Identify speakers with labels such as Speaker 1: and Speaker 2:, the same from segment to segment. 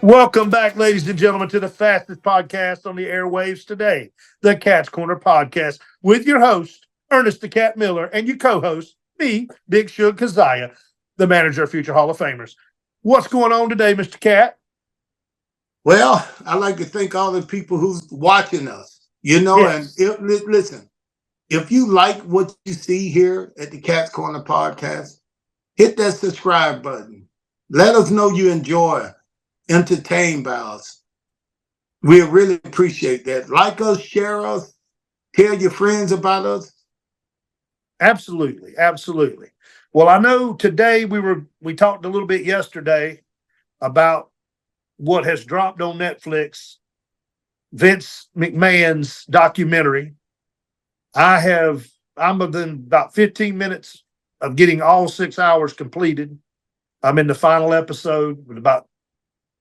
Speaker 1: Welcome back, ladies and gentlemen, to the fastest podcast on the airwaves today, the Cat's Corner Podcast, with your host, Ernest the Cat Miller, and your co-host, me, Big Shug Keziah, the manager of future Hall of Famers. What's going on today, Mr. Cat?
Speaker 2: Well, I like to thank all the people who's watching us,
Speaker 1: Yes.
Speaker 2: listen, if you like what you see here at the Cat's Corner Podcast, hit that subscribe button. Let us know you enjoy, entertained by us. We really appreciate that. Like us, share us, tell your friends about us.
Speaker 1: Absolutely, absolutely. Well, I know today we talked a little bit yesterday about what has dropped on Netflix, Vince McMahon's documentary. I'm within about 15 minutes of getting all 6 hours completed. I'm in the final episode with about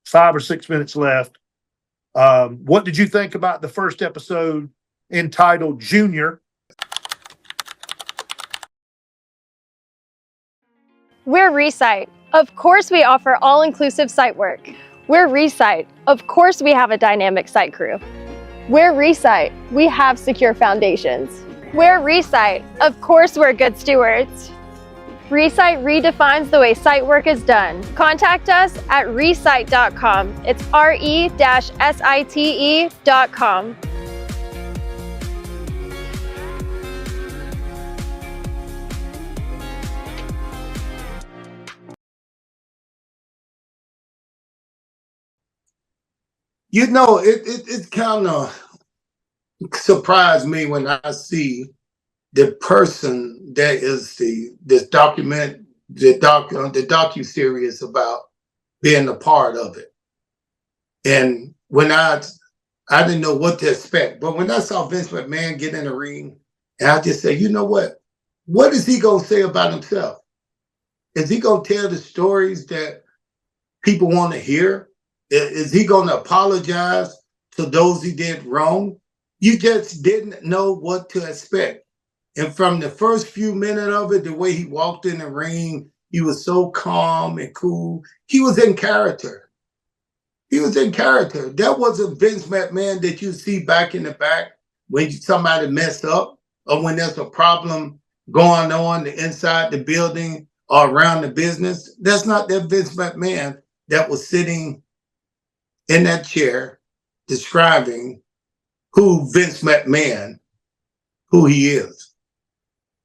Speaker 1: 5 or 6 minutes left. What did you think about the first episode entitled Junior?
Speaker 3: We're Resite. Of course we offer all-inclusive site work. We're Resite. Of course we have a dynamic site crew. We're Resite. We have secure foundations. We're Resite. Of course we're good stewards. Resite redefines the way site work is done. Contact us at resite.com. It's re-site.com.
Speaker 2: It kind of surprised me when I see the person that is the docu series about being a part of it. And when I didn't know what to expect, but when I saw Vince McMahon get in the ring, and I just said, you know what? What is he gonna say about himself? Is he gonna tell the stories that people want to hear? Is he gonna apologize to those he did wrong? You just didn't know what to expect. And from the first few minutes of it, the way he walked in the ring, he was so calm and cool. He was in character. He was in character. That wasn't Vince McMahon that you see back in the back when somebody messed up or when there's a problem going on inside the building or around the business. That's not that Vince McMahon that was sitting in that chair describing who Vince McMahon, who he is.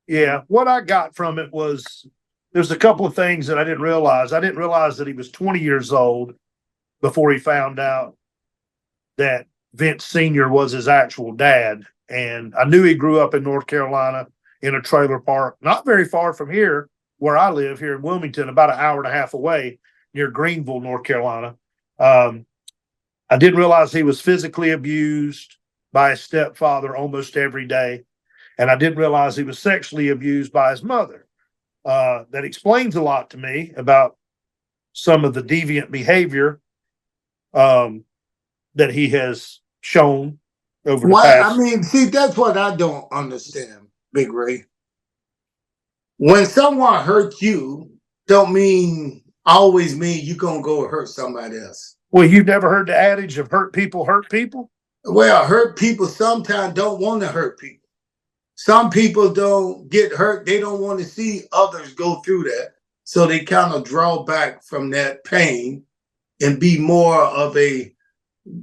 Speaker 1: Yeah, what I got from it was there's a couple of things that I didn't realize. I didn't realize that he was 20 years old before he found out that Vince Sr. was his actual dad. And I knew he grew up in North Carolina in a trailer park, not very far from here, where I live here in Wilmington, about an hour and a half away near Greenville, North Carolina. I didn't realize he was physically abused by his stepfather almost every day. And I didn't realize he was sexually abused by his mother. That explains a lot to me about some of the deviant behavior that he has shown over the past.
Speaker 2: I mean, see, that's what I don't understand, Big Ray. When someone hurts you, don't always mean you're going to go hurt somebody else.
Speaker 1: Well, you've never heard the adage of hurt people hurt people?
Speaker 2: Well, hurt people sometimes don't want to hurt people. Some people don't get hurt. They don't want to see others go through that. So they kind of draw back from that pain and be more of a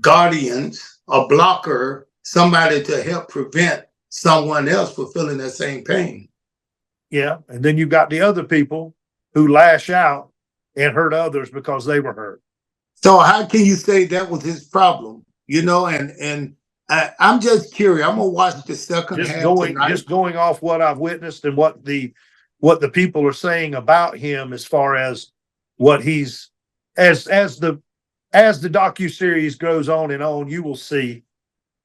Speaker 2: guardian, a blocker, somebody to help prevent someone else from feeling that same pain.
Speaker 1: Yeah. And then you've got the other people who lash out and hurt others because they were hurt.
Speaker 2: So how can you say that was his problem? And I'm just curious. I'm gonna watch the second half tonight.
Speaker 1: Just going off what I've witnessed and what the people are saying about him, as far as what he's as the docuseries goes on and on, you will see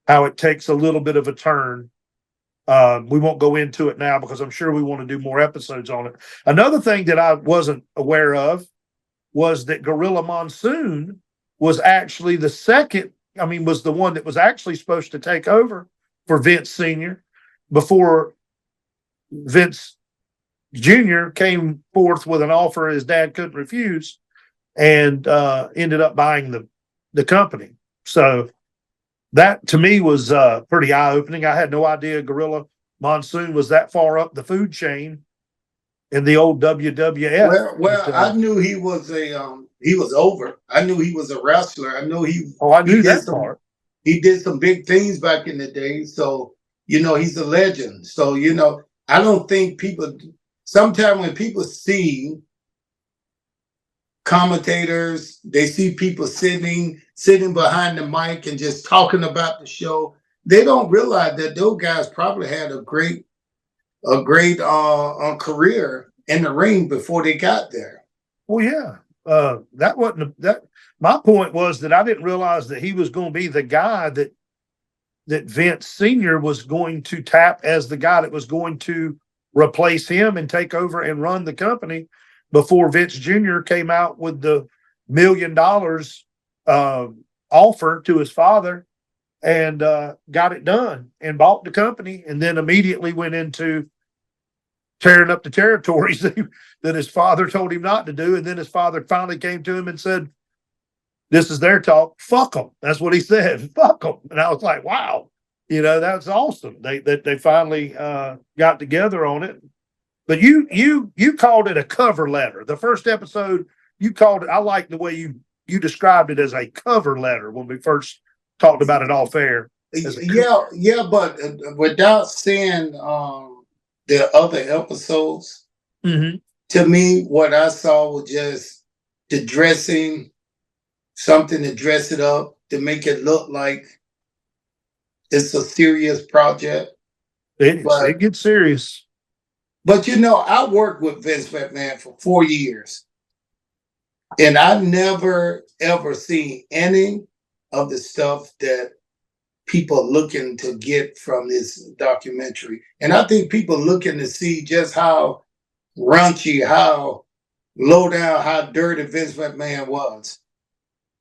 Speaker 1: how it takes a little bit of a turn. We won't go into it now because I'm sure we want to do more episodes on it. Another thing that I wasn't aware of was that Gorilla Monsoon was actually was the one that was actually supposed to take over for Vince Sr. before Vince Jr. came forth with an offer his dad couldn't refuse, and ended up buying the company. So that to me was pretty eye opening. I had no idea Gorilla Monsoon was that far up the food chain in the old WWF.
Speaker 2: Well, I knew he was he was over. I knew he was a wrestler. I know
Speaker 1: I
Speaker 2: he
Speaker 1: knew
Speaker 2: did
Speaker 1: that part.
Speaker 2: he did some big things back in the day. So, he's a legend. So, I don't think people sometimes when people see commentators, they see people sitting behind the mic and just talking about the show. They don't realize that those guys probably had a great career in the ring before they got there.
Speaker 1: Well, yeah. That wasn't that. My point was that I didn't realize that he was going to be the guy that Vince Senior was going to tap as the guy that was going to replace him and take over and run the company before Vince Jr. came out with the $1 million offer to his father and got it done and bought the company, and then immediately went into tearing up the territories that his father told him not to do. And then his father finally came to him and said, "This is their talk. Fuck them." That's what he said. Fuck them. And I was like, wow, that's awesome. They finally got together on it. But you called it a cover letter. The first episode, you called it. I like the way you described it as a cover letter when we first talked about it off air.
Speaker 2: Yeah, but without saying the other episodes, to me, what I saw was just the dressing, something to dress it up, to make it look like it's a serious project.
Speaker 1: It gets serious.
Speaker 2: But I worked with Vince McMahon for 4 years, and I've never ever seen any of the stuff that people are looking to get from this documentary. And I think people looking to see just how raunchy, how low down, how dirty Vince McMahon was.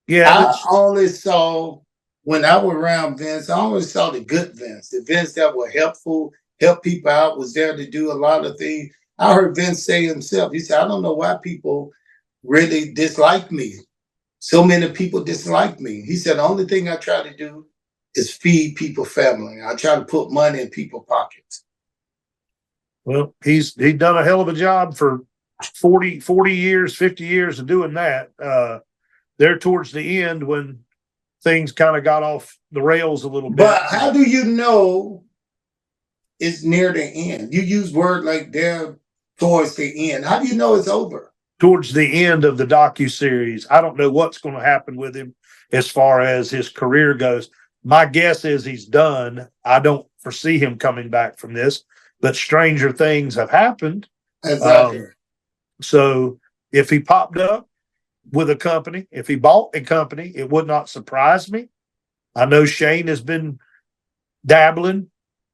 Speaker 1: Yeah,
Speaker 2: I always saw, when I was around Vince, I always saw the good Vince, the Vince that were helpful, help people out, was there to do a lot of things. I heard Vince say himself, he said, "I don't know why people really dislike me. So many people dislike me." He said, "The only thing I try to do is feed people family. I try to put money in people's pockets."
Speaker 1: Well, he's done a hell of a job for 40 years, 50 years of doing that. There towards the end when things kind of got off the rails a little bit.
Speaker 2: But how do you know it's near the end? You use word like they're towards the end. How do you know it's over?
Speaker 1: Towards the end of the docuseries, I don't know what's going to happen with him as far as his career goes. My guess is he's done. I don't foresee him coming back from this, but stranger things have happened.
Speaker 2: Exactly.
Speaker 1: So if he popped up with a company, if he bought a company, it would not surprise me. I know Shane has been dabbling.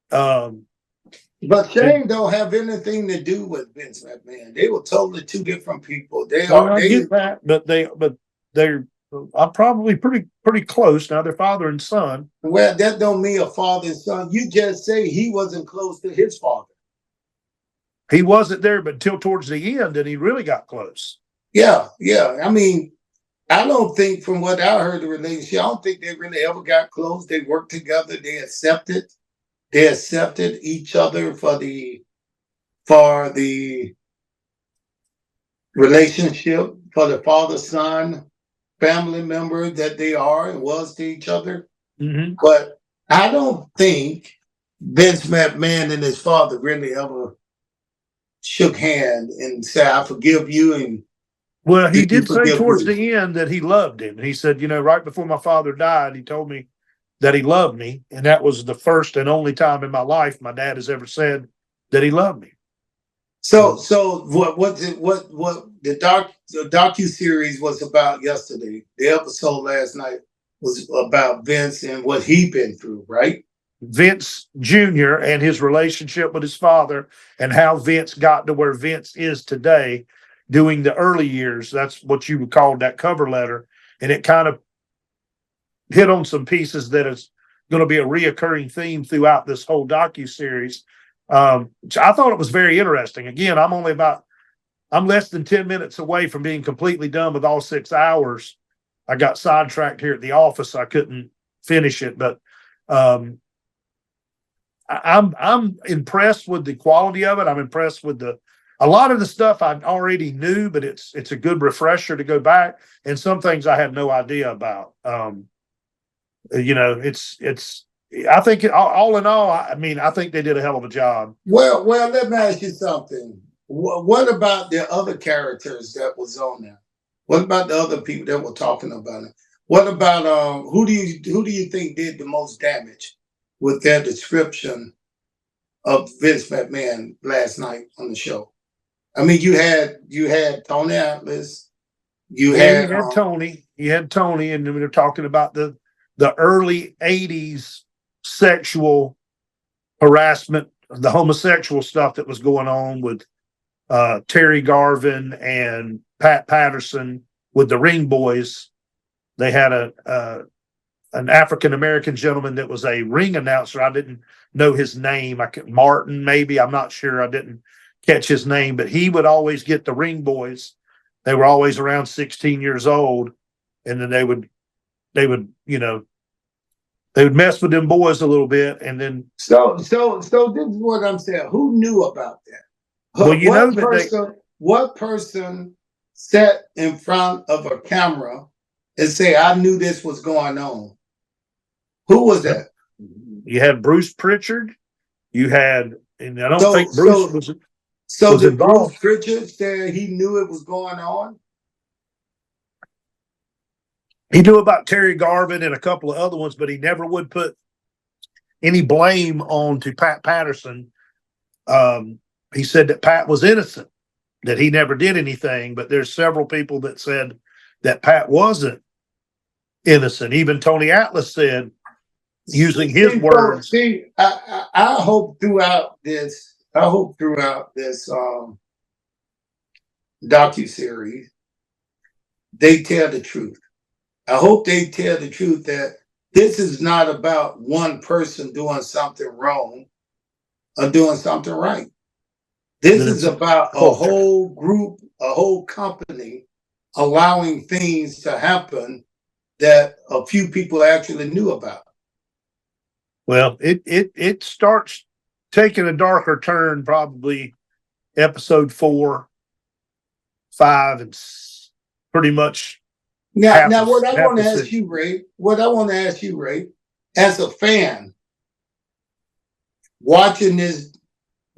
Speaker 2: But Shane don't have anything to do with Vince McMahon. They were totally two different people.
Speaker 1: I get that, but they're I'm probably pretty close now. They're father and son.
Speaker 2: Well, that don't mean a father and son. You just say he wasn't close to his father.
Speaker 1: He wasn't there, but until towards the end, and he really got close.
Speaker 2: Yeah. I mean, I don't think, from what I heard, the relationship, I don't think they really ever got close. They worked together. They accepted each other for the relationship, for the father-son family member that they are and was to each other. But I don't think Vince McMahon and his father really ever shook hands and said, "I forgive you." And
Speaker 1: well, he did say towards the end that he loved him. He said, right before my father died, he told me that he loved me, and that was the first and only time in my life my dad has ever said that he loved me.
Speaker 2: So what the docuseries was about yesterday, the episode last night was about Vince and what he'd been through, right?
Speaker 1: Vince Jr. and his relationship with his father, and how Vince got to where Vince is today, doing the early years. That's what you would call that cover letter. And it kind of hit on some pieces that is going to be a reoccurring theme throughout this whole docuseries. I thought it was very interesting. Again, I'm less than 10 minutes away from being completely done with all 6 hours. I got sidetracked here at the office. I couldn't finish it, but I'm impressed with the quality of it. I'm impressed with a lot of the stuff I already knew, but it's a good refresher to go back, and some things I had no idea about. It's I think all in all, I mean, I think they did a hell of a job.
Speaker 2: Well, let me ask you something. What about the other characters that was on there? What about the other people that were talking about it? What about who do you think did the most damage with their description of Vince McMahon last night on the show? I mean, you had Tony Atlas, you had
Speaker 1: Tony, and then we were talking about the early '80s sexual harassment, the homosexual stuff that was going on with Terry Garvin and Pat Patterson with the Ring Boys. They had an African American gentleman that was a ring announcer. I didn't know his name. Martin, maybe, I'm not sure. I didn't catch his name, but he would always get the Ring Boys. They were always around 16 years old, and then they would mess with them boys a little bit, and then
Speaker 2: so this is what I'm saying. Who knew about that?
Speaker 1: Well,
Speaker 2: what person sat in front of a camera and say, "I knew this was going on"? Who was that?
Speaker 1: You had Bruce Pritchard. You had, and I don't think Bruce was.
Speaker 2: So did Bruce Pritchard say he knew it was going on?
Speaker 1: He knew about Terry Garvin and a couple of other ones, but he never would put any blame on to Pat Patterson. He said that Pat was innocent, that he never did anything, but there's several people that said that Pat wasn't innocent. Even Tony Atlas said, using his words.
Speaker 2: I hope throughout this docuseries, they tell the truth. I hope they tell the truth that this is not about one person doing something wrong or doing something right. This is about a whole group, a whole company allowing things to happen that a few people actually knew about.
Speaker 1: Well, it starts taking a darker turn, probably episode 4, 5, and pretty much.
Speaker 2: Now, what I want to ask you, Ray, as a fan, watching this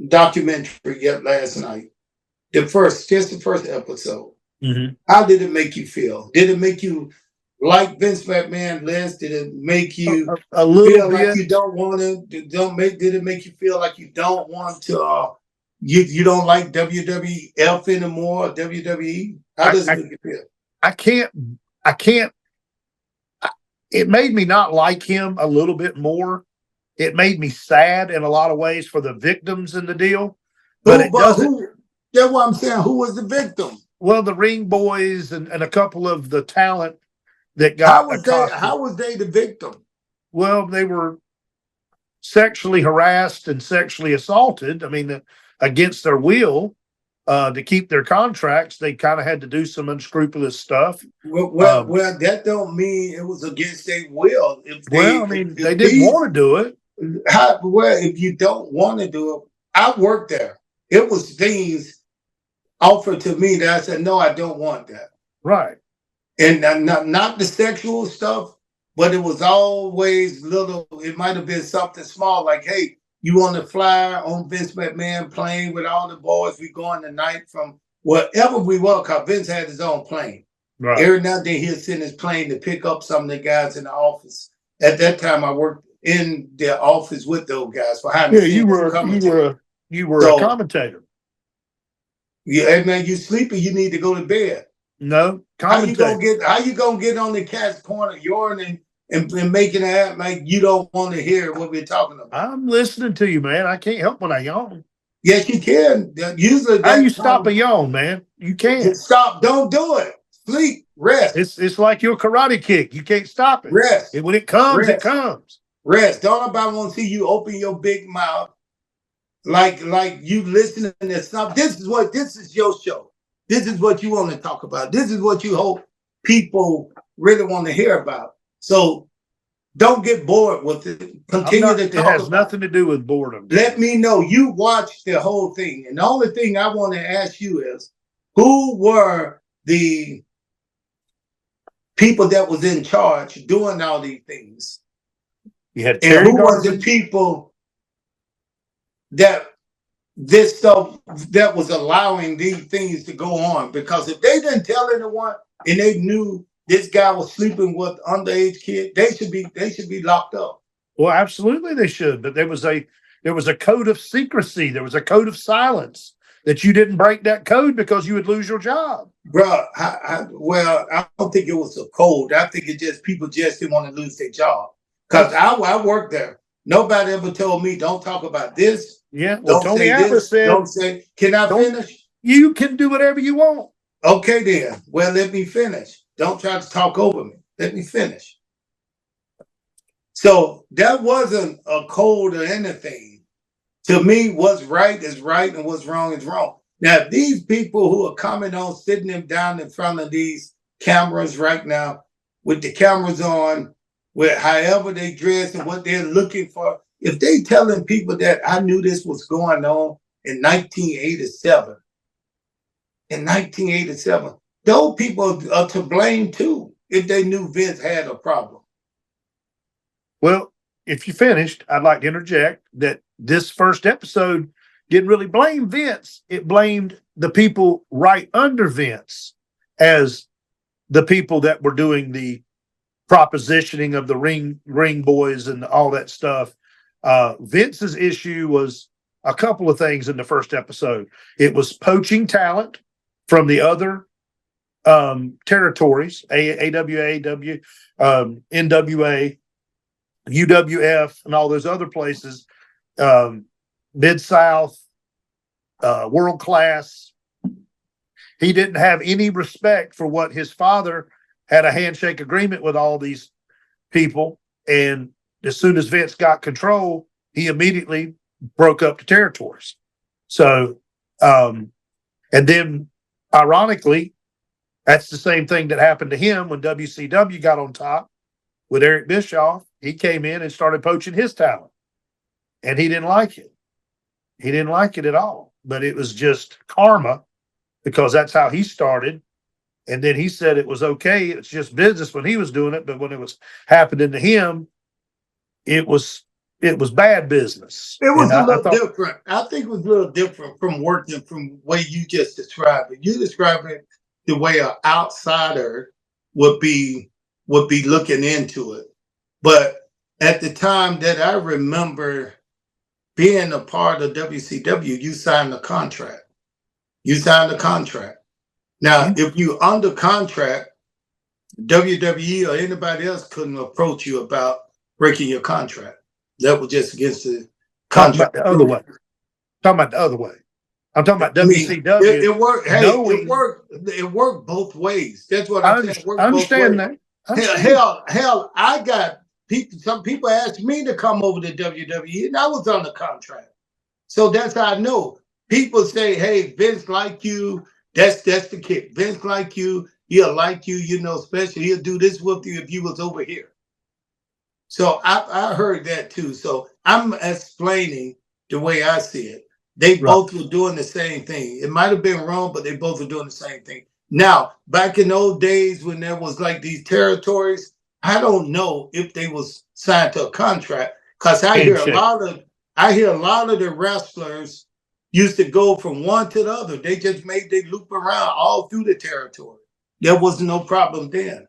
Speaker 2: documentary last night, just the first episode, how did it make you feel? Did it make you like Vince McMahon less? Did it make you
Speaker 1: a little
Speaker 2: feel like you don't want to? Did it make you feel like you don't want to? You don't like WWF anymore? WWE? How does it make you feel?
Speaker 1: I can't. It made me not like him a little bit more. It made me sad in a lot of ways for the victims in the deal. But that's
Speaker 2: what I'm saying. Who was the victim?
Speaker 1: Well, the Ring Boys and a couple of the talent that got
Speaker 2: how was they the victim?
Speaker 1: Well, they were sexually harassed and sexually assaulted. I mean, against their will. To keep their contracts, they kind of had to do some unscrupulous stuff.
Speaker 2: Well, that don't mean it was against their will.
Speaker 1: They didn't want to do it.
Speaker 2: If you don't want to do it, I worked there. It was things offered to me that I said, no, I don't want that.
Speaker 1: Right.
Speaker 2: And not the sexual stuff, but it was always little. It might have been something small, like, hey, you want to fly on Vince McMahon plane with all the boys? We going tonight from wherever we were, because Vince had his own plane.
Speaker 1: Right.
Speaker 2: Every now and then he'd send his plane to pick up some of the guys in the office. At that time, I worked in their office with those guys.
Speaker 1: You were a commentator.
Speaker 2: Yeah, hey man, you sleepy? You need to go to bed.
Speaker 1: No,
Speaker 2: commentator. How you gonna get on the cat's corner yawning and making it act like you don't want to hear what we're talking about?
Speaker 1: I'm listening to you, man. I can't help when I yawn.
Speaker 2: Yes, you can. Usually,
Speaker 1: how you stop a yawn, man? You can't
Speaker 2: stop. Don't do it. Sleep. Rest.
Speaker 1: It's like your karate kick. You can't stop it.
Speaker 2: Rest.
Speaker 1: And when it comes, it comes.
Speaker 2: Rest. Don't nobody want to see you open your big mouth like you listening to something. This is your show. This is what you want to talk about. This is what you hope people really want to hear about. So don't get bored with it. Continue to
Speaker 1: It
Speaker 2: talk
Speaker 1: has
Speaker 2: about
Speaker 1: nothing to do with boredom.
Speaker 2: Let me know you watched the whole thing. And the only thing I want to ask you is, who were the people that was in charge doing all these things?
Speaker 1: You had
Speaker 2: And
Speaker 1: Terry
Speaker 2: who was the
Speaker 1: Garvin.
Speaker 2: people that this stuff that was allowing these things to go on? Because if they didn't tell anyone and they knew this guy was sleeping with underage kid, they should be locked up.
Speaker 1: Well, absolutely they should, but there was a code of secrecy. There was a code of silence that you didn't break that code because you would lose your job.
Speaker 2: Bro, well, I don't think it was a code. I think it just people just didn't want to lose their job. Because I worked there. Nobody ever told me, don't talk about this.
Speaker 1: Yeah, well,
Speaker 2: Don't
Speaker 1: Tony
Speaker 2: say
Speaker 1: Atlas
Speaker 2: this.
Speaker 1: said,
Speaker 2: Don't say, can I finish?
Speaker 1: You can do whatever you want.
Speaker 2: Okay, then. Well, let me finish. Don't try to talk over me. Let me finish. So that wasn't a code or anything. To me, what's right is right and what's wrong is wrong. Now, these people who are coming on, sitting them down in front of these cameras right now, with the cameras on, with however they dress and what they're looking for, if they telling people that I knew this was going on in 1987, those people are to blame too, if they knew Vince had a problem.
Speaker 1: Well, if you finished, I'd like to interject that this first episode didn't really blame Vince. It blamed the people right under Vince as the people that were doing the propositioning of the ring boys and all that stuff. Vince's issue was a couple of things in the first episode. It was poaching talent from the other territories, AWA, NWA, UWF, and all those other places, Mid-South, World Class. He didn't have any respect for what his father had a handshake agreement with all these people. And as soon as Vince got control, he immediately broke up the territories. So, and then ironically, that's the same thing that happened to him when WCW got on top with Eric Bischoff. He came in and started poaching his talent, and he didn't like it. He didn't like it at all, but it was just karma because that's how he started. And then he said it was okay. It's just business when he was doing it. But when it was happening to him, it was bad business.
Speaker 2: It was a little different. I think it was a little different from working from the way you just described it. You described it the way an outsider would be looking into it. But at the time that I remember being a part of WCW, you signed a contract. Now, if you under contract, WWE or anybody else couldn't approach you about breaking your contract. That was just against the contract.
Speaker 1: Talking about the other way. I'm talking about WCW.
Speaker 2: It worked. Hey, it worked both ways. That's what I'm saying.
Speaker 1: I understand that.
Speaker 2: Hell, I got people. Some people asked me to come over to WWE, and I was on the contract. So that's how I know. People say, "Hey, Vince like you." That's the kick. Vince like you. He'll like you. Especially he'll do this with you if you was over here. So I heard that too. So I'm explaining the way I see it. They both were doing the same thing. It might have been wrong, but they both were doing the same thing. Now, back in those days when there was like these territories, I don't know if they was signed to a contract because I hear a lot of the wrestlers used to go from one to the other. They just made they loop around all through the territory. There was no problem then.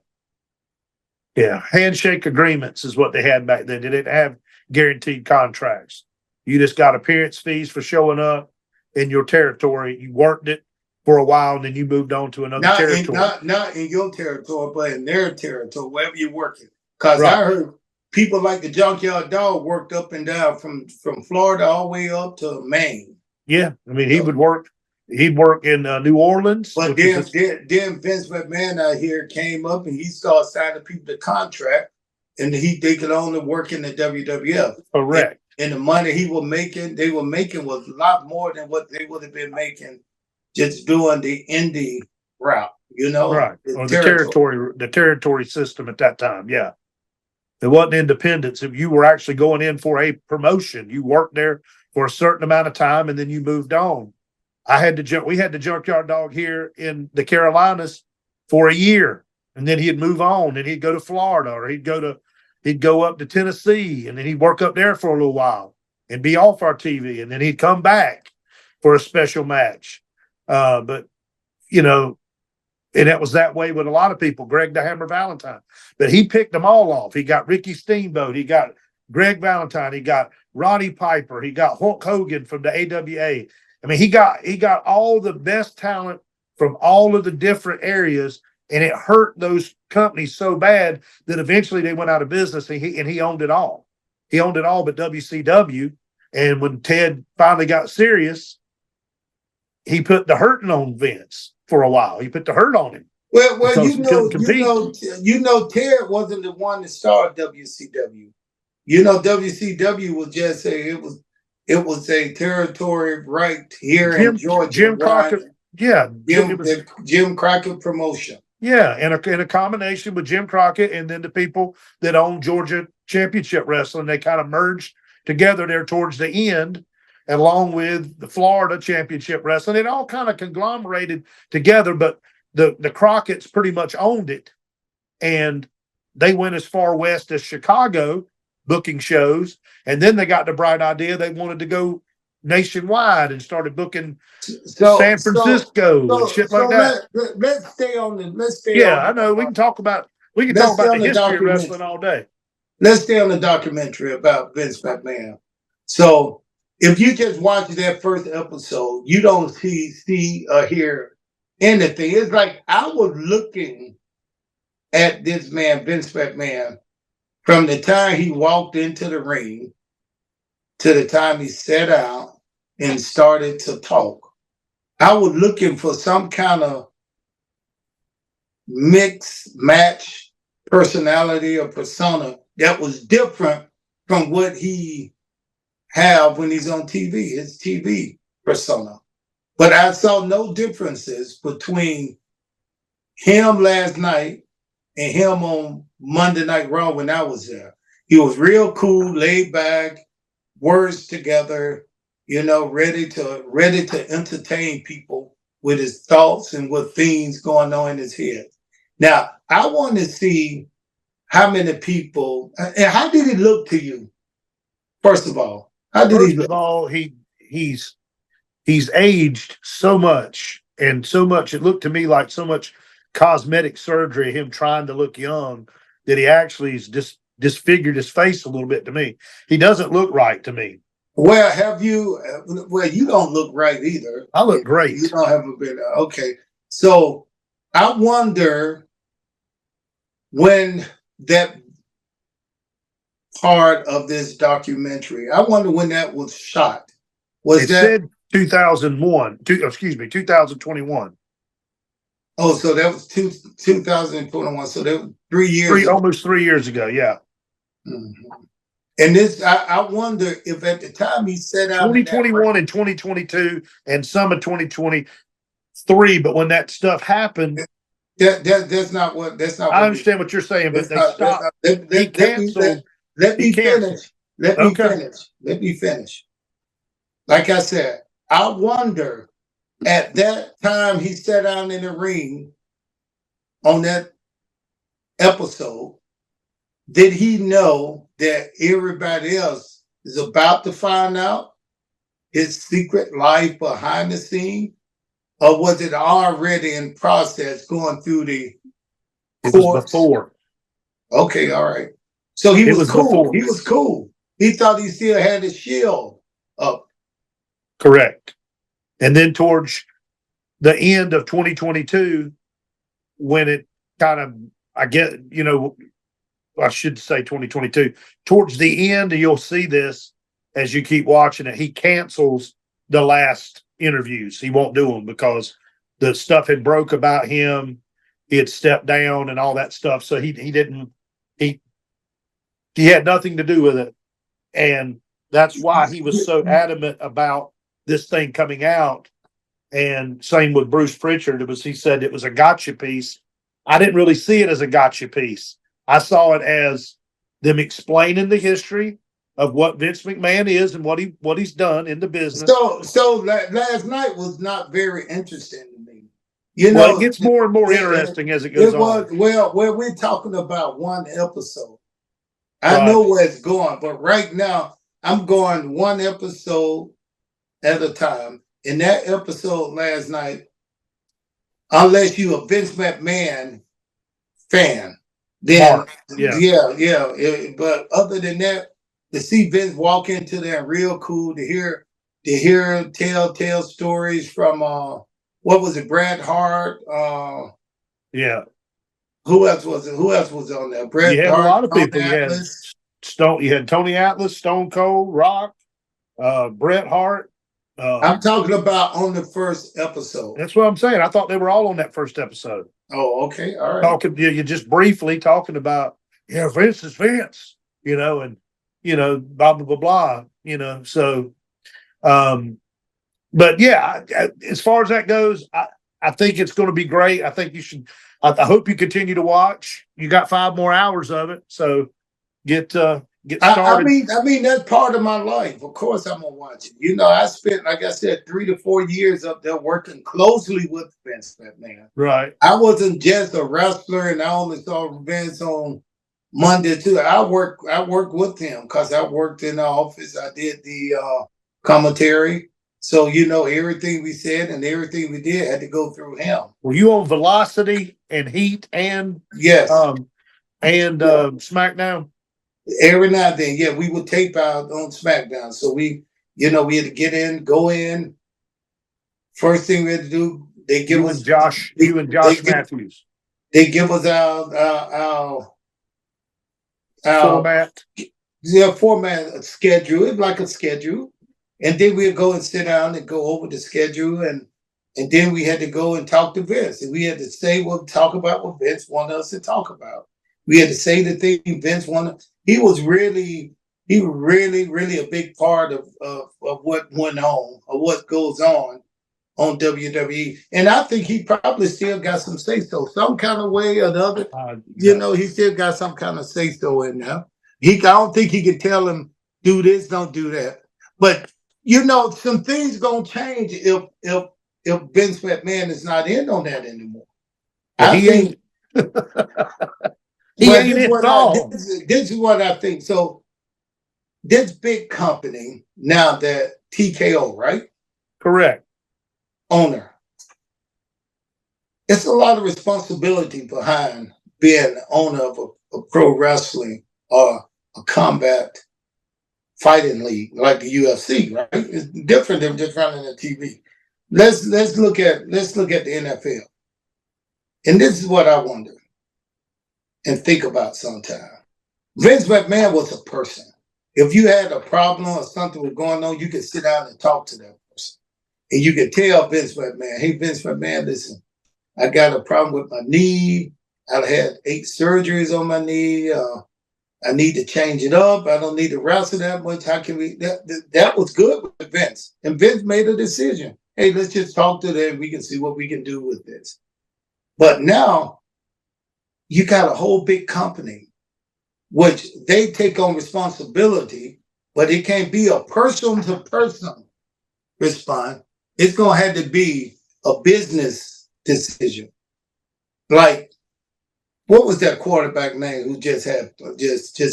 Speaker 1: Yeah, handshake agreements is what they had back then. They didn't have guaranteed contracts. You just got appearance fees for showing up in your territory. You worked it for a while, and then you moved on to another territory.
Speaker 2: Not in your territory, but in their territory, wherever you're working. Because I heard people like the Junkyard Dog worked up and down from Florida all the way up to Maine.
Speaker 1: Yeah, I mean, he'd work in New Orleans.
Speaker 2: But then Vince McMahon out here came up and he started signing people to contract, and they could only work in the WWF.
Speaker 1: Correct.
Speaker 2: And the money they were making was a lot more than what they would have been making just doing the indie route. you know,
Speaker 1: Right. Or the territory system at that time. Yeah. It wasn't independence. If you were actually going in for a promotion, you worked there for a certain amount of time and then you moved on. We had the junkyard dog here in the Carolinas for a year, and then he'd move on and he'd go to Florida, or he'd go up to Tennessee, and then he'd work up there for a little while and be off our TV, and then he'd come back for a special match. But you know, and it was that way with a lot of people. Greg the Hammer Valentine, but he picked them all off. He got Ricky Steamboat, he got Greg Valentine, he got Roddy Piper, he got Hulk Hogan from the AWA. I mean, he got all the best talent from all of the different areas, and it hurt those companies so bad that eventually they went out of business, and he owned it all. He owned it all but WCW. And when Ted finally got serious, he put the hurting on Vince for a while. He put the hurt on him.
Speaker 2: Well, Ted wasn't the one that started WCW. You know, WCW was just it was a territory right here in Georgia.
Speaker 1: Jim Crockett, yeah,
Speaker 2: Jim Crockett promotion.
Speaker 1: Yeah, and a combination with Jim Crockett and then the people that own Georgia Championship Wrestling. They kind of merged together there towards the end, along with the Florida Championship Wrestling. It all kind of conglomerated together, but the Crockett's pretty much owned it. And they went as far west as Chicago booking shows. And then they got the bright idea they wanted to go nationwide and started booking San Francisco and shit like that.
Speaker 2: Let's stay on the
Speaker 1: Yeah, I know. We can talk about the history of wrestling all day.
Speaker 2: Let's stay on the documentary about Vince McMahon. So if you just watch that first episode, you don't see or hear anything. It's like I was looking at this man, Vince McMahon, from the time he walked into the ring to the time he sat out and started to talk. I was looking for some kind of mix, match, personality or persona that was different from what he have when he's on TV, his TV persona. But I saw no differences between him last night and him on Monday Night Raw when I was there. He was real cool, laid back, words together, you know, ready to entertain people with his thoughts and what things going on in his head. Now, I want to see how many people, and how did he look to you? First of all, how did he look?
Speaker 1: First of all, he's aged so much, and so much, it looked to me like so much cosmetic surgery, him trying to look young, that he actually is just disfigured his face a little bit to me. He doesn't look right to me.
Speaker 2: Well, you don't look right either.
Speaker 1: I look great.
Speaker 2: You don't have a bit. Okay. So I wonder when that part of this documentary, I wonder when that was shot.
Speaker 1: It said 2021.
Speaker 2: Oh, so that was 2021. So that was 3 years ago.
Speaker 1: Almost 3 years ago, yeah.
Speaker 2: Mm-hmm. And this, I wonder if at the time he set out
Speaker 1: 2021 and 2022 and some of 2023, but when that stuff happened,
Speaker 2: that's not what.
Speaker 1: I understand what you're saying, but they stopped. He canceled.
Speaker 2: Let me finish. Let me finish. Like I said, I wonder at that time he sat down in the ring on that episode, did he know that everybody else is about to find out his secret life behind the scene? Or was it already in process going through the courts?
Speaker 1: It was before.
Speaker 2: Okay, all right. So he was cool. Before. He was cool. He thought he still had his shield up.
Speaker 1: Correct. And then towards the end of 2022, when it kind of, I should say 2022, towards the end, you'll see this as you keep watching it. He cancels the last interviews. He won't do them because the stuff had broke about him. He had stepped down and all that stuff. So he had nothing to do with it. And that's why he was so adamant about this thing coming out And same with Bruce Pritchard. He said it was a gotcha piece. I didn't really see it as a gotcha piece. I saw it as them explaining the history of what Vince McMahon is and what he's done in the business.
Speaker 2: So last night was not very interesting to me.
Speaker 1: Well, it gets more and more interesting as it goes on.
Speaker 2: Well, we're talking about one episode. I know where it's going, but right now I'm going one episode at a time. In that episode last night, unless you a Vince McMahon fan, then but other than that, to see Vince walk into there real cool, to hear tell stories from what was it, Bret Hart? Who else was it? Who else was on there? Bret
Speaker 1: You had
Speaker 2: Hart,
Speaker 1: a lot of people.
Speaker 2: Atlas.
Speaker 1: You had Tony Atlas, Stone Cold, Rock, Bret Hart.
Speaker 2: I'm talking about on the first episode.
Speaker 1: That's what I'm saying. I thought they were all on that first episode.
Speaker 2: Oh, okay, all right.
Speaker 1: Talking, you just briefly talking about, Vince is Vince, and blah blah blah blah, So, but yeah, as far as that goes, I think it's going to be great. I think you should. I hope you continue to watch. You got 5 more hours of it, so get started.
Speaker 2: I mean that's part of my life. Of course, I'm gonna watch it. I spent, like I said, 3 to 4 years up there working closely with Vince McMahon.
Speaker 1: Right.
Speaker 2: I wasn't just a wrestler, and I only saw Vince on Monday too. I worked with him because I worked in the office. I did the commentary. So, everything we said and everything we did had to go through him.
Speaker 1: Were you on Velocity and Heat and
Speaker 2: yes,
Speaker 1: SmackDown?
Speaker 2: Every now and then, yeah, we would tape out on SmackDown. So we had to go in. First thing we had to do, they give us
Speaker 1: Josh Matthews.
Speaker 2: They give us our
Speaker 1: format.
Speaker 2: Yeah, format schedule. It's like a schedule. And then we'd go and sit down and go over the schedule, and then we had to go and talk to Vince. And we had to talk about what Vince wanted us to talk about. We had to say the thing Vince wanted. He was really, really a big part of what went on, or what goes on WWE. And I think he probably still got some say-so, some kind of way or the other. He still got some kind of say-so in there. I don't think he can tell him, do this, don't do that. But some things gonna change if Vince McMahon is not in on that anymore.
Speaker 1: He ain't at all.
Speaker 2: This is what I think. So this big company now, that TKO, right?
Speaker 1: Correct.
Speaker 2: Owner. It's a lot of responsibility behind being owner of a pro wrestling or a combat fighting league like the UFC, right? It's different than just running a TV. Let's look at the NFL. And this is what I wonder and think about sometimes. Vince McMahon was a person. If you had a problem or something was going on, you could sit down and talk to that person. And you could tell Vince McMahon, hey, Vince McMahon, listen, I got a problem with my knee. I've had 8 surgeries on my knee. I need to change it up. I don't need to wrestle that much. How can we? That was good with Vince. And Vince made a decision. Hey, let's just talk to them. We can see what we can do with this. But now you got a whole big company, which they take on responsibility, but it can't be a person-to-person response. It's going to have to be a business decision. Like, what was that quarterback name who just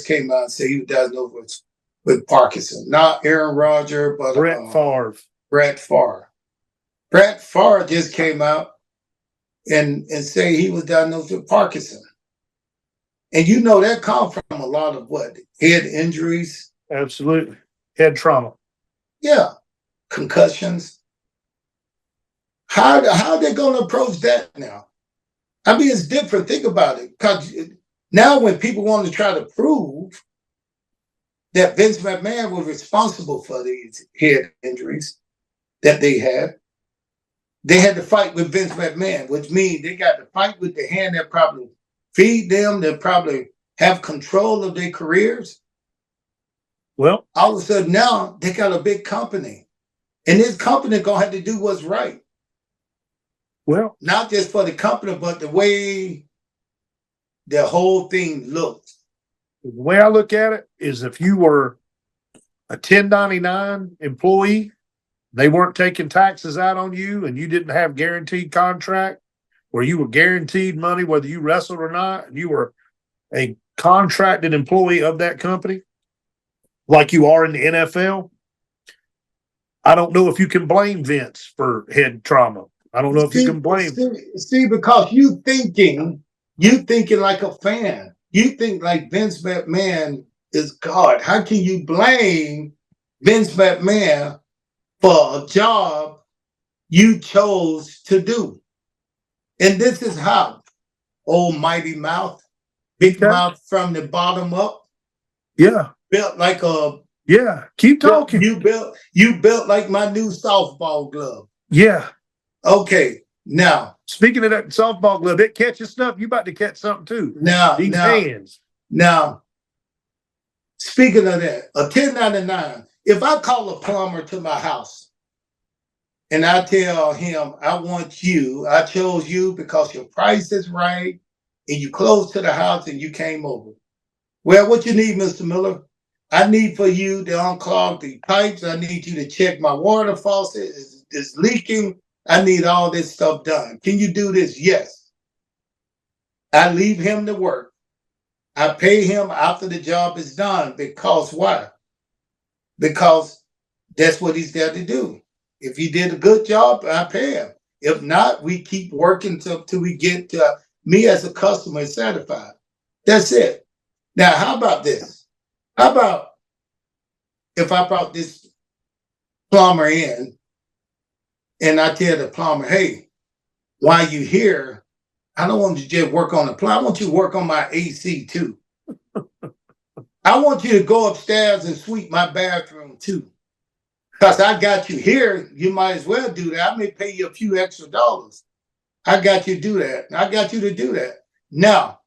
Speaker 2: came out and said he was diagnosed with Parkinson? Not Aaron Rodgers, but
Speaker 1: Brett Favre.
Speaker 2: Brett Favre. Brett Favre just came out and say he was diagnosed with Parkinson. And that comes from a lot of what? Head injuries.
Speaker 1: Absolutely. Head trauma.
Speaker 2: Yeah. Concussions. How are they going to approach that now? I mean, it's different. Think about it. Because now when people want to try to prove that Vince McMahon was responsible for these head injuries that they had to fight with Vince McMahon, which means they got to fight with the hand that probably feed them, that probably have control of their careers.
Speaker 1: Well,
Speaker 2: all of a sudden now they got a big company. And this company going to have to do what's right.
Speaker 1: Well,
Speaker 2: Not just for the company, but the way the whole thing looks.
Speaker 1: the way I look at it is if you were a 1099 employee, they weren't taking taxes out on you and you didn't have guaranteed contract where you were guaranteed money whether you wrestled or not, and you were a contracted employee of that company, like you are in the NFL, I don't know if you can blame Vince for head trauma. I don't know if you can blame.
Speaker 2: See, because you thinking like a fan. You think like Vince McMahon is God. How can you blame Vince McMahon for a job you chose to do? And this is how. Almighty mouth, big mouth from the bottom up.
Speaker 1: Yeah.
Speaker 2: Built like a
Speaker 1: Keep talking.
Speaker 2: You built like my new softball glove.
Speaker 1: Yeah.
Speaker 2: Okay. Now,
Speaker 1: speaking of that softball glove, it catches stuff. You about to catch something too. These hands.
Speaker 2: Now, speaking of that, a 1099, if I call a plumber to my house and I tell him, I chose you because your price is right and you close to the house and you came over. Well, what you need, Mr. Miller? I need for you to unclog the pipes. I need you to check my water faucet is leaking. I need all this stuff done. Can you do this? Yes. I leave him to work. I pay him after the job is done. Because why? Because that's what he's there to do. If he did a good job, I pay him. If not, we keep working till we get me as a customer satisfied. That's it. Now, how about this? How about if I brought this plumber in and I tell the plumber, hey, while you here, I don't want you to just work on the plumbing. I want you to work on my AC too. I want you to go upstairs and sweep my bathroom too. Because I got you here, you might as well do that. I may pay you a few extra dollars. I got you to do that. I got you to do that. Now,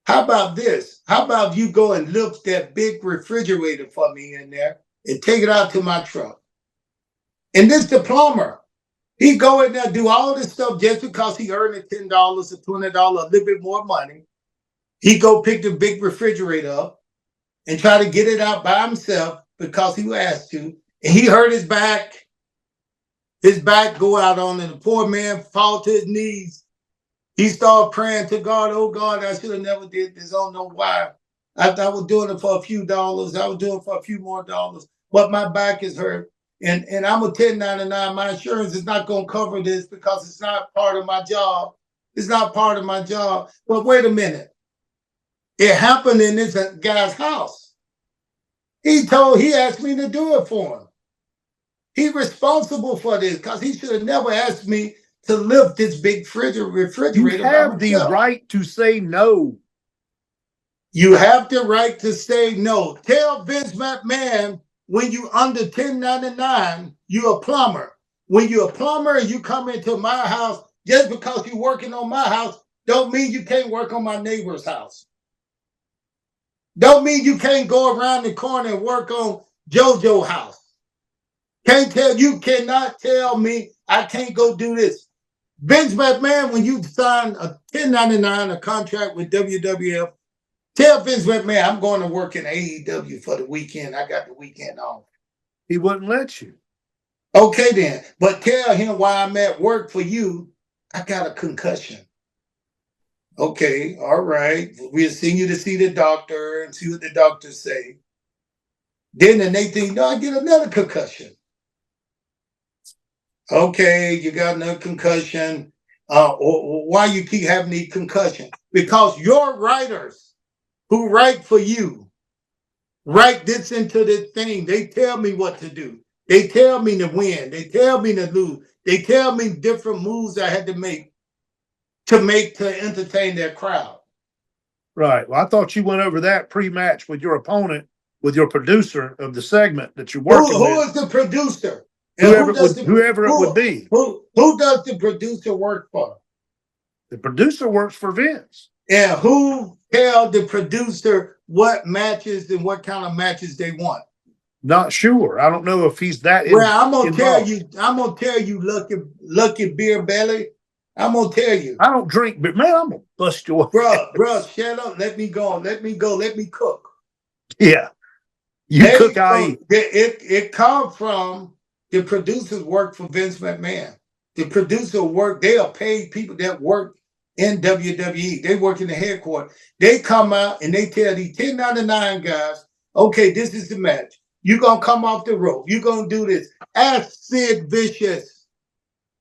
Speaker 2: how about this? How about you go and lift that big refrigerator for me in there and take it out to my truck? And this the plumber. He go in there, do all this stuff just because he earned $10 or $20, a little bit more money. He go pick the big refrigerator up and try to get it out by himself because he was asked to. And he hurt his back. His back go out on it. The poor man fall to his knees. He started praying to God, oh God, I should have never did this. I don't know why. I was doing it for a few dollars. I was doing it for a few more dollars. But my back is hurt. And I'm a 1099. My insurance is not going to cover this because it's not part of my job. It's not part of my job. But wait a minute. It happened in this guy's house. He asked me to do it for him. He's responsible for this because he should have never asked me to lift this big refrigerator.
Speaker 1: You have the right to say no.
Speaker 2: You have the right to say no. Tell Vince McMahon when you under 1099, you a plumber. When you're a plumber and you come into my house, just because you're working on my house, don't mean you can't work on my neighbor's house. Don't mean you can't go around the corner and work on JoJo's house. You cannot tell me I can't go do this. Vince McMahon, when you sign a 1099, a contract with WWF, tell Vince McMahon, I'm going to work in AEW for the weekend. I got the weekend off.
Speaker 1: He wouldn't let you.
Speaker 2: Okay, then. But tell him while I'm at work for you, I got a concussion. Okay, all right. We'll send you to see the doctor and see what the doctor say. Then the next thing, I get another concussion. Okay, you got another concussion. Why you keep having these concussions? Because your writers who write for you write this into this thing. They tell me what to do. They tell me to win. They tell me to lose. They tell me different moves I had to make to entertain their crowd.
Speaker 1: Right. Well, I thought you went over that pre-match with your opponent, with your producer of the segment that you're working with.
Speaker 2: Who is the producer?
Speaker 1: Whoever it would be.
Speaker 2: Who does the producer work for?
Speaker 1: The producer works for Vince.
Speaker 2: And who tell the producer what matches and what kind of matches they want?
Speaker 1: Not sure. I don't know if he's that.
Speaker 2: Well, I'm gonna tell you, lucky beer belly. I'm gonna tell you.
Speaker 1: I don't drink, but man, I'm gonna bust your
Speaker 2: Bruh, shut up. Let me go. Let me cook.
Speaker 1: Yeah. You cook, I eat.
Speaker 2: It come from the producers work for Vince McMahon. The producer work, they are paid people that work in WWE. They work in the headquarters. They come out and they tell these 1099 guys, okay, this is the match. You're gonna come off the rope. You're gonna do this. Ask Sid Vicious.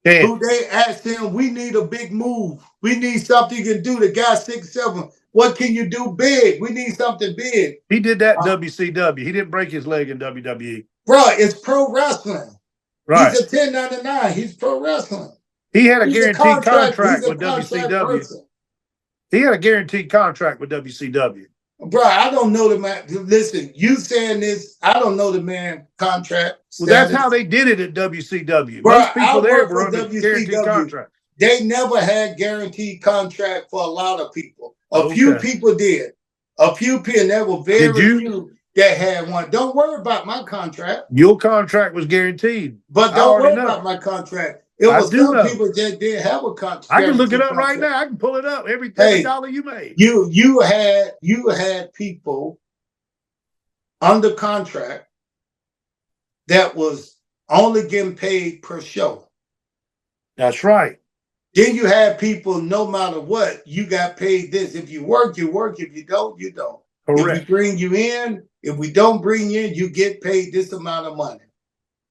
Speaker 1: Yeah.
Speaker 2: Who they asked him, we need a big move. We need something you can do. The guy 6'7". What can you do big? We need something big.
Speaker 1: He did that in WCW. He didn't break his leg in WWE.
Speaker 2: Bro, it's pro wrestling.
Speaker 1: Right.
Speaker 2: He's a 1099. He's pro wrestling.
Speaker 1: He had a guaranteed contract
Speaker 2: he's a
Speaker 1: with WCW.
Speaker 2: Person.
Speaker 1: He had a guaranteed contract with WCW.
Speaker 2: Bro, I don't know the man. Listen, you saying this, I don't know the man contract.
Speaker 1: Well, that's how they did it at WCW.
Speaker 2: Bro,
Speaker 1: Most people there were under guaranteed contract.
Speaker 2: They never had guaranteed contract for a lot of people. A few people did. A few people, and there were very few that had one. Don't worry about my contract.
Speaker 1: Your contract was guaranteed.
Speaker 2: But don't worry about my contract. It was some people that didn't have a contract.
Speaker 1: I can look it up right now. I can pull it up. Every dollar you made.
Speaker 2: You had people under contract that was only getting paid per show.
Speaker 1: That's right.
Speaker 2: Then you had people, no matter what, you got paid this. If you work, you work. If you don't, you don't.
Speaker 1: Correct.
Speaker 2: If we bring you in, if we don't bring you in, you get paid this amount of money.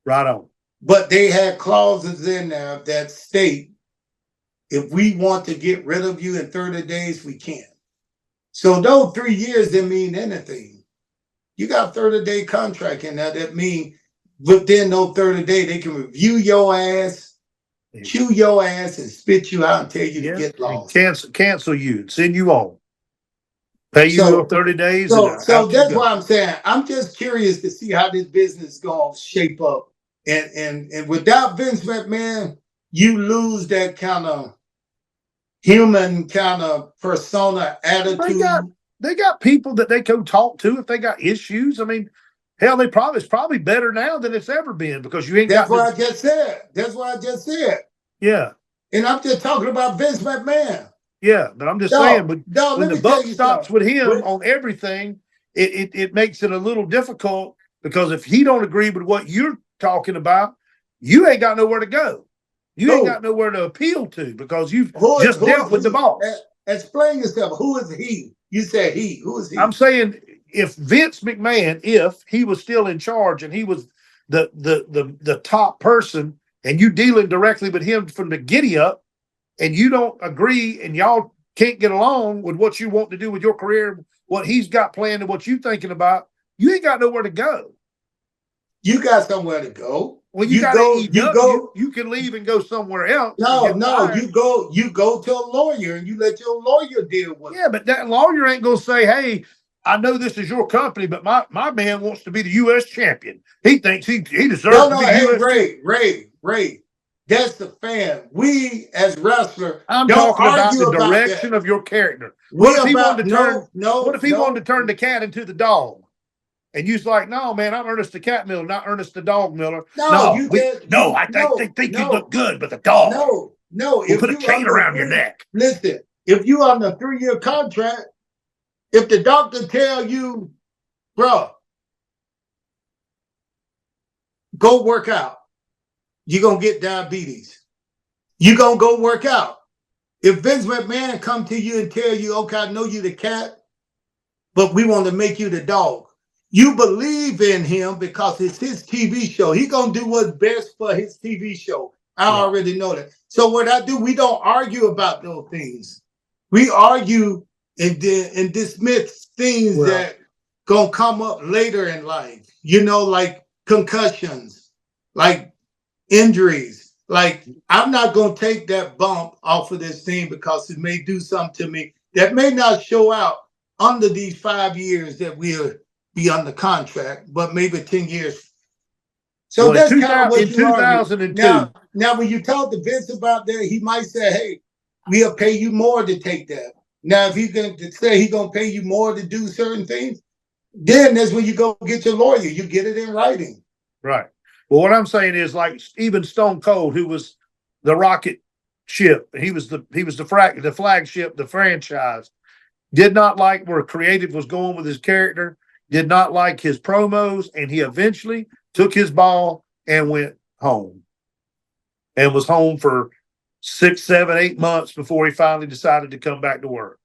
Speaker 1: Right on.
Speaker 2: But they had clauses in there that state, if we want to get rid of you in 30 days, we can. So those 3 years didn't mean anything. You got 30-day contract in there that mean within those 30 days, they can review your ass, chew your ass, and spit you out and tell you to get lost.
Speaker 1: Cancel you, send you on. Pay you 30 days.
Speaker 2: So that's why I'm saying, I'm just curious to see how this business is going to shape up. And without Vince McMahon, you lose that kind of human kind of persona attitude.
Speaker 1: They got people that they go talk to if they got issues. I mean, hell, it's probably better now than it's ever been because you ain't
Speaker 2: That's what I just said. That's what I just said.
Speaker 1: Yeah.
Speaker 2: And I'm just talking about Vince McMahon.
Speaker 1: Yeah, but I'm just saying, when the buck stops with him on everything, it makes it a little difficult because if he don't agree with what you're talking about, you ain't got nowhere to go. You ain't got nowhere to appeal to because you've just dealt with the boss.
Speaker 2: Explain yourself. Who is he? You said he. Who is he?
Speaker 1: I'm saying if Vince McMahon, if he was still in charge and he was the top person and you dealing directly with him from the giddy up and you don't agree and y'all can't get along with what you want to do with your career, what he's got planned and what you thinking about, you ain't got nowhere to go.
Speaker 2: You got somewhere to go.
Speaker 1: Well, you can leave and go somewhere else.
Speaker 2: No, you go to a lawyer and you let your lawyer deal with it.
Speaker 1: Yeah, but that lawyer ain't gonna say, hey, I know this is your company, but my man wants to be the U.S. champion. He thinks he deserves to be U.S. champion.
Speaker 2: Ray, that's the fan. We as wrestlers,
Speaker 1: I'm talking about the direction of your character. What if he wanted to turn the cat into the dog? And you's like, no, man, I'm Ernest the Cat Miller, not Ernest the Dog Miller. I think you look good, but the dog.
Speaker 2: No.
Speaker 1: We'll put a chain around your neck.
Speaker 2: Listen, if you on a 3-year contract, if the doctor tell you, bro, go work out, you're going to get diabetes. You're going to go work out. If Vince McMahon come to you and tell you, okay, I know you the cat, but we want to make you the dog. You believe in him because it's his TV show. He's going to do what's best for his TV show. I already know that. So what I do, we don't argue about those things. We argue and dismiss things that going to come up later in life. You know, like concussions, like injuries. Like, I'm not going to take that bump off of this thing because it may do something to me that may not show out under these 5 years that we'll be under contract, but maybe 10 years. So that's kind of what you 2002. Now, when you talk to Vince about that, he might say, hey, we'll pay you more to take that. Now, if he's going to say he's going to pay you more to do certain things, then that's when you go get your lawyer. You get it in writing.
Speaker 1: Right. Well, what I'm saying is like even Stone Cold, who was the Rocket ship. He was the flagship, the franchise. Did not like where creative was going with his character, did not like his promos, and he eventually took his ball and went home. And was home for 6, 7, 8 months before he finally decided to come back to work.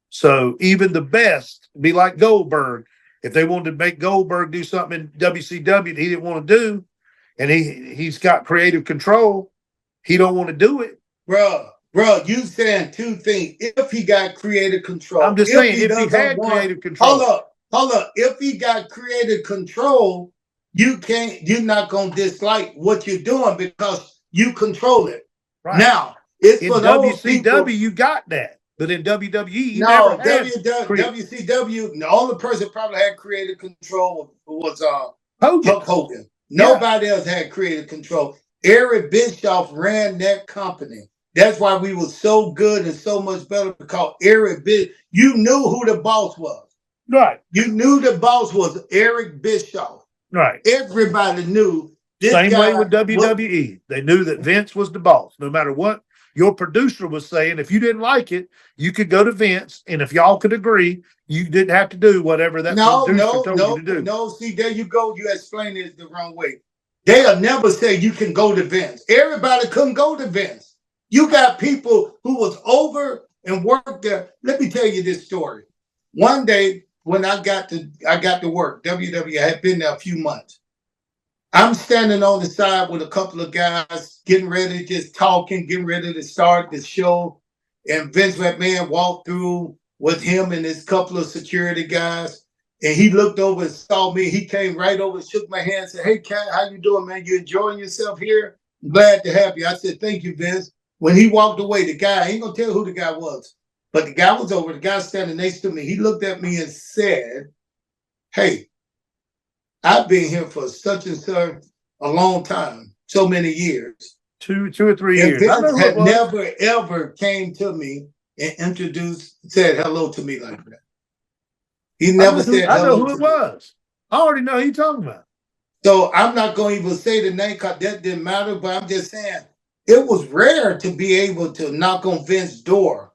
Speaker 1: So even the best, be like Goldberg. If they wanted to make Goldberg do something in WCW that he didn't want to do, and he's got creative control, he don't want to do it.
Speaker 2: Bro, you saying two things. If he got creative control.
Speaker 1: I'm just saying, if he had creative control.
Speaker 2: Hold up. If he got creative control, you're not going to dislike what you're doing because you control it.
Speaker 1: Right.
Speaker 2: Now, it's
Speaker 1: in
Speaker 2: for
Speaker 1: WCW,
Speaker 2: people,
Speaker 1: you got that. But in WWE, you
Speaker 2: no,
Speaker 1: never had
Speaker 2: WCW, the only person probably had creative control was
Speaker 1: Hogan.
Speaker 2: Hulk Hogan. Nobody else had creative control. Eric Bischoff ran that company. That's why we were so good and so much better because you knew who the boss was.
Speaker 1: Right.
Speaker 2: You knew the boss was Eric Bischoff.
Speaker 1: Right.
Speaker 2: Everybody knew this
Speaker 1: Same
Speaker 2: guy
Speaker 1: way with WWE. They knew that Vince was the boss. No matter what your producer was saying, if you didn't like it, you could go to Vince, and if y'all could agree, you didn't have to do whatever that producer told you to do.
Speaker 2: No, see, there you go. You explained it the wrong way. They'll never say you can go to Vince. Everybody couldn't go to Vince. You got people who was over and worked there. Let me tell you this story. One day when I got to work, WWE, I had been there a few months. I'm standing on the side with a couple of guys getting ready, just talking, getting ready to start the show. And Vince McMahon walked through with him and his couple of security guys. And he looked over and saw me. He came right over and shook my hand and said, "Hey, Cat, how you doing, man? You enjoying yourself here? I'm glad to have you." I said, "Thank you, Vince." When he walked away, the guy, I ain't going to tell who the guy was, but the guy was over. The guy standing next to me. He looked at me and said, "Hey, I've been here for such and such a long time, so many years.
Speaker 1: 2 or 3
Speaker 2: And
Speaker 1: years.
Speaker 2: Vince had never, ever came to me and said hello to me like that. He never said hello.
Speaker 1: I know who it was. I already know who you're talking about.
Speaker 2: So I'm not going to even say the name because that didn't matter, but I'm just saying it was rare to be able to knock on Vince's door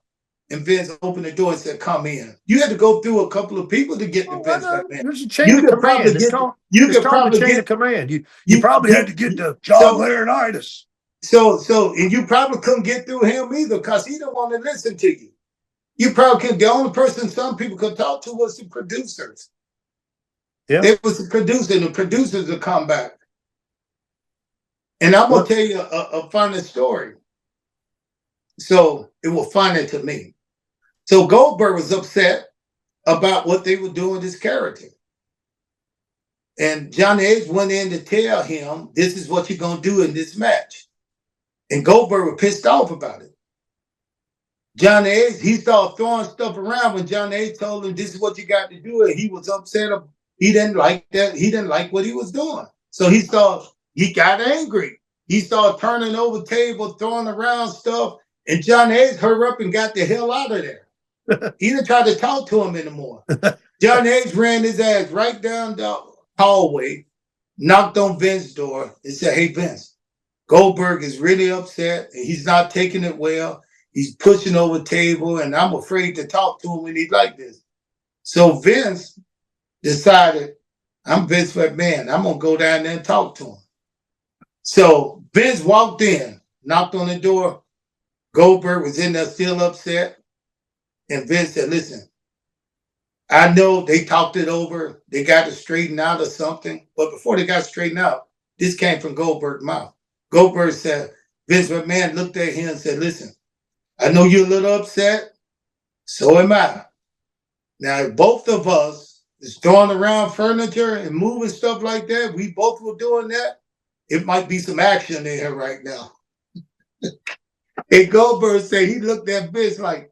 Speaker 2: and Vince opened the door and said, "Come in." You had to go through a couple of people to get to Vince McMahon.
Speaker 1: There's a chain of command. You could probably get command. You probably had to get to John Laurinaitis.
Speaker 2: So and you probably couldn't get through him either because he didn't want to listen to you. You probably could. The only person some people could talk to was the producers.
Speaker 1: Yeah,
Speaker 2: it was the producer, and the producers would come back. And I'm gonna tell you a funny story. So it was funny to me. So Goldberg was upset about what they were doing this character. And Johnny Ace went in to tell him, "This is what you're gonna do in this match." And Goldberg was pissed off about it. Johnny Ace, he started throwing stuff around when Johnny Ace told him, "This is what you got to do." And he was upset. He didn't like that. He didn't like what he was doing. So he got angry. He started turning over tables, throwing around stuff. And Johnny Ace hurried up and got the hell out of there. He didn't try to talk to him anymore. Johnny Ace ran his ass right down the hallway, knocked on Vince's door, and said, "Hey, Vince, Goldberg is really upset, and he's not taking it well. He's pushing over the table, and I'm afraid to talk to him when he's like this." So Vince decided, I'm Vince McMahon. I'm going to go down there and talk to him. So Vince walked in, knocked on the door. Goldberg was in there still upset. And Vince said, "Listen, I know they talked it over. They got it straightened out or something. But before they got straightened out, this came from Goldberg's mouth." Goldberg said, Vince McMahon looked at him and said, "Listen, I know you're a little upset. So am I. Now, if both of us is throwing around furniture and moving stuff like that, we both were doing that, it might be some action in here right now." And Goldberg said he looked at Vince like,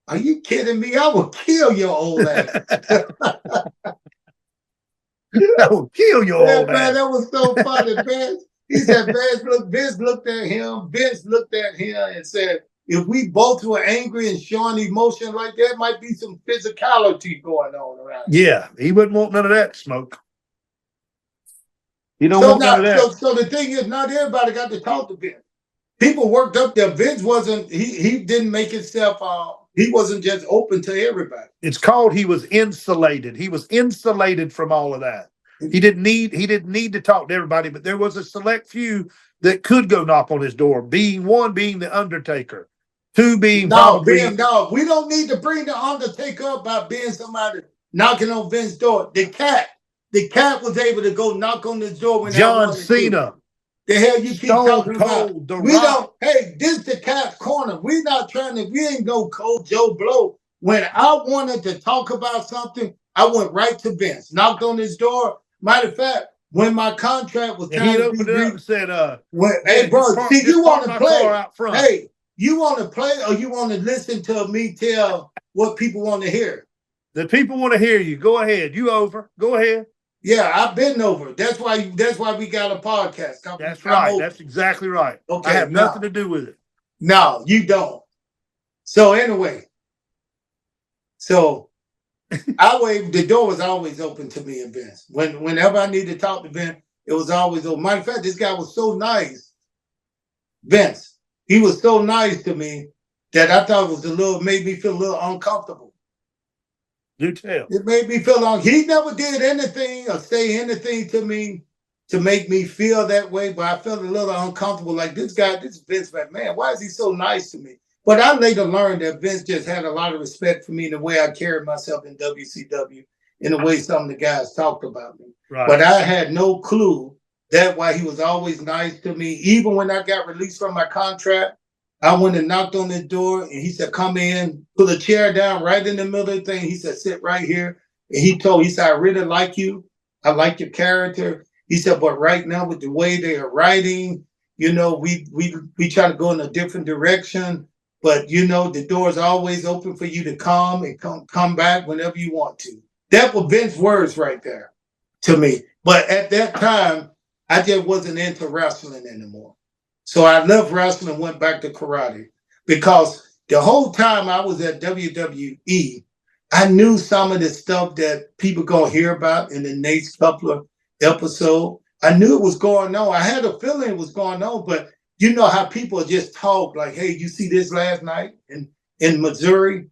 Speaker 2: "Are you kidding me? I will kill your old ass."
Speaker 1: I will kill your old ass.
Speaker 2: Man, that was so funny, man. He said, Vince looked at him. Vince looked at him and said, "If we both were angry and showing emotion like that, might be some physicality going on around."
Speaker 1: Yeah, he wouldn't want none of that smoke. He don't want none of that.
Speaker 2: So the thing is, not everybody got to talk to Vince. people worked up there. Vince wasn't. He didn't make himself. He wasn't just open to everybody.
Speaker 1: It's called he was insulated. He was insulated from all of that. He didn't need to talk to everybody, but there was a select few that could go knock on his door. One being the Undertaker, two being
Speaker 2: no, we don't need to bring the Undertaker up by being somebody knocking on Vince's door. The cat was able to go knock on his door when
Speaker 1: John Cena.
Speaker 2: The hell you keep talking about?
Speaker 1: The
Speaker 2: We
Speaker 1: Rock.
Speaker 2: don't. Hey, this the Cat's corner. We not trying to. We ain't no cold Joe Blow. When I wanted to talk about something, I went right to Vince, knocked on his door. Matter of fact, when my contract was
Speaker 1: time to opened it up and said,
Speaker 2: hey, bro, see, you want to play?
Speaker 1: Out front.
Speaker 2: Hey, you want to play or you want to listen to me tell what people want to hear?
Speaker 1: The people want to hear you. Go ahead. You over. Go ahead.
Speaker 2: Yeah, I've been over. That's why we got a podcast.
Speaker 1: That's right. That's exactly right. Okay, I have nothing to do with it.
Speaker 2: No, you don't. So anyway, the door was always open to me and Vince. Whenever I needed to talk to Vince, it was always open. Matter of fact, this guy was so nice. Vince, he was so nice to me that I thought it was made me feel a little uncomfortable.
Speaker 1: Do tell.
Speaker 2: It made me feel he never did anything or say anything to me to make me feel that way, but I felt a little uncomfortable. Like this is Vince McMahon. Why is he so nice to me? But I later learned that Vince just had a lot of respect for me in the way I carried myself in WCW, in the way some of the guys talked about me. Right. But I had no clue that's why he was always nice to me. Even when I got released from my contract, I went and knocked on his door and he said, come in, put a chair down right in the middle of the thing. He said, sit right here. And he said, I really like you. I like your character. He said, but right now with the way they are writing, we try to go in a different direction. But the door is always open for you to come and come back whenever you want to. That was Vince's words right there to me. But at that time, I just wasn't into wrestling anymore. So I left wrestling and went back to karate because the whole time I was at WWE, I knew some of the stuff that people gonna hear about in the next couple of episodes. I knew it was going on. I had a feeling it was going on, but you know how people just talk like, hey, you see this last night in Missouri?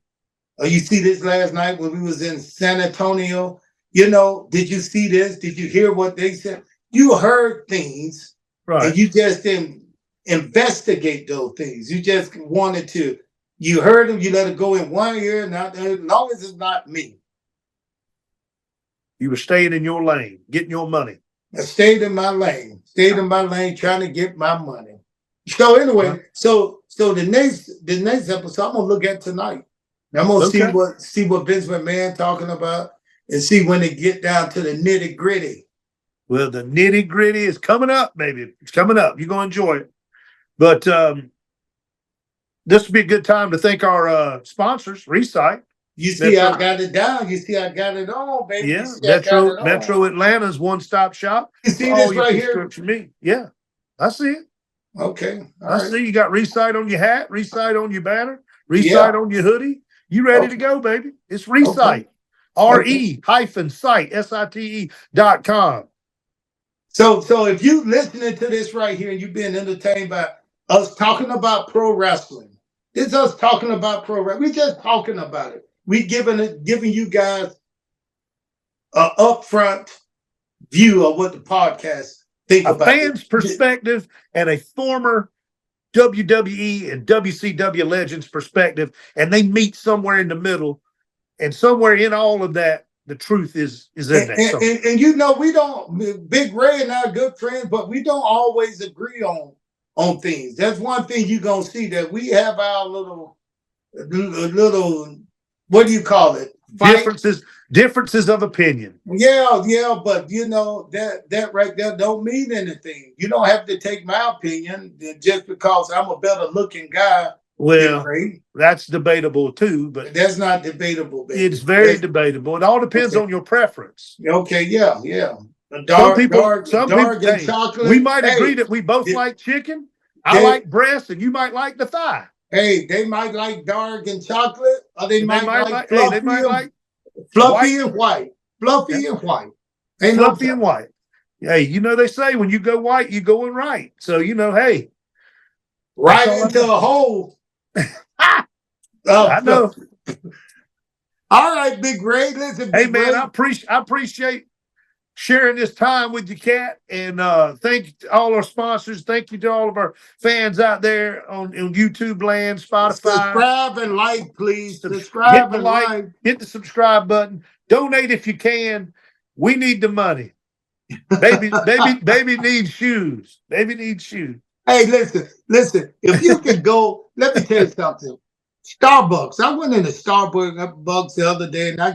Speaker 2: Or you see this last night when we was in San Antonio? Did you see this? Did you hear what they said? You heard things, right? And you just didn't investigate those things. You just wanted to, you heard them, you let it go in one ear, not as long as it's not me.
Speaker 1: You were staying in your lane, getting your money.
Speaker 2: I stayed in my lane, trying to get my money. So anyway, so the next episode I'm gonna look at tonight. I'm gonna see what Vince McMahon talking about and see when they get down to the nitty gritty.
Speaker 1: Well, the nitty gritty is coming up, baby. It's coming up. You're gonna enjoy it. But this would be a good time to thank our sponsors, Recite.
Speaker 2: You see, I got it down. You see, I got it on, baby.
Speaker 1: Yeah, Metro Atlanta's one-stop shop.
Speaker 2: You see this right here?
Speaker 1: Yeah, I see it.
Speaker 2: Okay.
Speaker 1: I see you got Recite on your hat, Recite on your banner, Recite on your hoodie. You ready to go, baby? It's Recite. RE-site, SITE.com.
Speaker 2: So if you listening to this right here and you've been entertained by us talking about pro wrestling, this is us talking about pro wrestling. We're just talking about it. We giving you guys an upfront view of what the podcast think about.
Speaker 1: A fan's perspective and a former WWE and WCW legends perspective, and they meet somewhere in the middle, and somewhere in all of that, the truth is in that.
Speaker 2: And we don't, Big Ray and I are good friends, but we don't always agree on things. That's one thing you're gonna see, that we have our little what do you call it?
Speaker 1: Differences of opinion.
Speaker 2: Yeah, but that right there don't mean anything. You don't have to take my opinion just because I'm a better looking guy.
Speaker 1: Well, that's debatable too, but
Speaker 2: that's not debatable, baby.
Speaker 1: It's very debatable. It all depends on your preference.
Speaker 2: Okay, yeah.
Speaker 1: Some people,
Speaker 2: and chocolate.
Speaker 1: We might agree that we both like chicken. I like breast, and you might like the thigh.
Speaker 2: Hey, they might like dark and chocolate, or they might like fluffy,
Speaker 1: fluffy
Speaker 2: and white. Fluffy and white.
Speaker 1: Fluffy and white. Hey, they say when you go white, you going right. So hey,
Speaker 2: right
Speaker 1: all I
Speaker 2: into
Speaker 1: know.
Speaker 2: a hole.
Speaker 1: I know.
Speaker 2: All right, Big Ray. Listen,
Speaker 1: Hey,
Speaker 2: Big
Speaker 1: man,
Speaker 2: Ray.
Speaker 1: I appreciate sharing this time with you, Cat. And thank all our sponsors. Thank you to all of our fans out there on YouTube land, Spotify.
Speaker 2: Subscribe and like, please.
Speaker 1: Hit
Speaker 2: Subscribe
Speaker 1: the
Speaker 2: and
Speaker 1: like, hit the subscribe button. Donate if you can. We need the money. Baby needs shoes. Baby needs shoes.
Speaker 2: Hey, listen. If you can go, let me tell you something. Starbucks. I went into Starbucks the other day, and I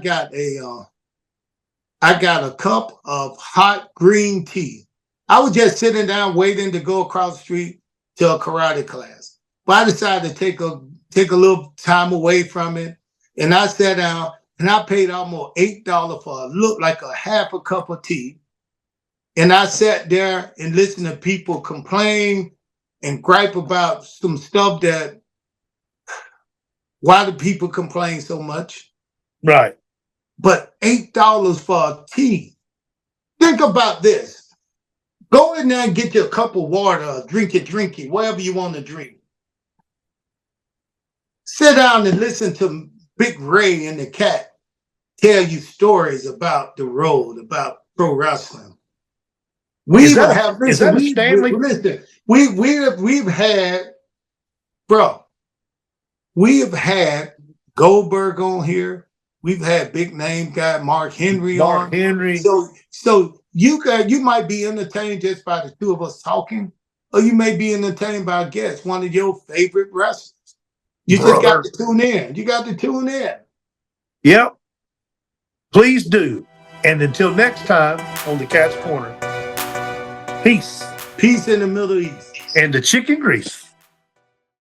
Speaker 2: got a cup of hot green tea. I was just sitting down waiting to go across the street to a karate class. But I decided to take a little time away from it. And I sat down and I paid almost $8 for look like a half a cup of tea. And I sat there and listened to people complain and gripe about some stuff that why do people complain so much?
Speaker 1: Right.
Speaker 2: But $8 for a tea. Think about this. Go in there and get you a cup of water, drink it, whatever you want to drink. Sit down and listen to Big Ray and the Cat tell you stories about the road, about pro wrestling. We've had Goldberg on here. We've had big name guy Mark Henry on. So you might be entertained just by the two of us talking, or you may be entertained by a guest, one of your favorite wrestlers. You just got to tune in. You got to tune in.
Speaker 1: Yep. Please do. And until next time on the Cat's Corner, peace.
Speaker 2: Peace in the Middle East.
Speaker 1: And the chicken grease.